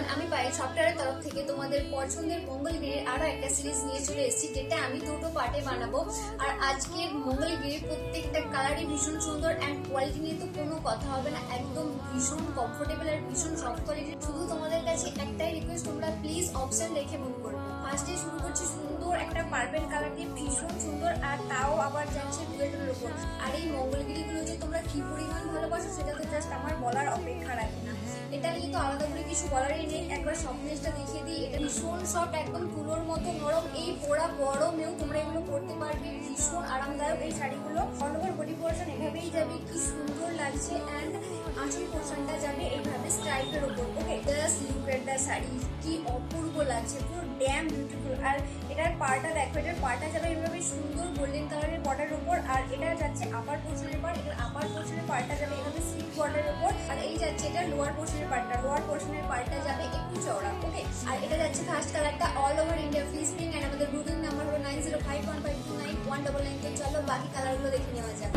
Everyone, আমি পায়েল সফটওয়্যারের তরফ থেকে তোমাদের পছন্দের মঙ্গলগিরির আরো একটা সিরিজ নিয়ে চলে এসেছি, যেটা আমি দুটো পার্টে বানাবো। আর আজকের মঙ্গলগিরির প্রত্যেকটা কালারই ভীষণ সুন্দর অ্যান্ড কোয়ালিটি নিয়ে তো কোনো কথা হবে না, একদম ভীষণ কমফোর্টেবল আর ভীষণ সফট কোয়ালিটি। শুধু তোমাদের কাছে একটাই রিকোয়েস্ট, তোমরা প্লিজ অপশন দেখে বুক করবে। ফার্স্টে শুরু করছি সুন্দর একটা পার্পেল কালার দিয়ে, ভীষণ সুন্দর, আর তাও আবার যাচ্ছে ডুয়েটের উপর। আর এই মঙ্গলগিরিগুলো যে তোমরা কি পরিমাণ ভালোবাসো সেটা তো জাস্ট আমার বলার অপেক্ষা রাখে না। এটা নিয়ে তো আলাদা করে কিছু বলারই নেই, একবার সফটনেসটা দেখিয়ে দিই। এটা ভীষণ সফট, একদম তুলোর মতো নরম। এই পোড়া গরমেও তোমরা এগুলো পরতে পারবে, ভীষণ আরামদায়ক এই শাড়িগুলো। অল ওভার বডি পোর্শন এভাবেই যাবে, কি সুন্দর লাগছে। অ্যান্ড আঁচল পোর্শনটা যাবে এইভাবে স্ট্রাইপের উপর। Okay, just look at the sari, কি অপূর্ব লাগছে, পুরো ড্যাম বিউটিফুল। আর এটার পাড়টা দেখো, এটার পাড়টা যাবে এইভাবে সুন্দর গোল্ডেন কালারের বর্ডারের উপর। আর এটা যাচ্ছে আপার পোর্শনের পার্ট, এটার আপার পোর্শনের পার্টটা যাবে এইভাবে স্লিপ বর্ডারের উপর। আর এই যাচ্ছে এটা লোয়ার পোর্শনের পার্টটা, লোয়ার পোর্শনের পার্টটা যাবে একটু চওড়া। ওকে, আর এটা যাচ্ছে ফার্স্ট কালারটা all over India free shipping. And আমাদের বুকিং নাম্বার হলো 9051529199। তো চলো বাকি কালারগুলো দেখে নেওয়া যাক।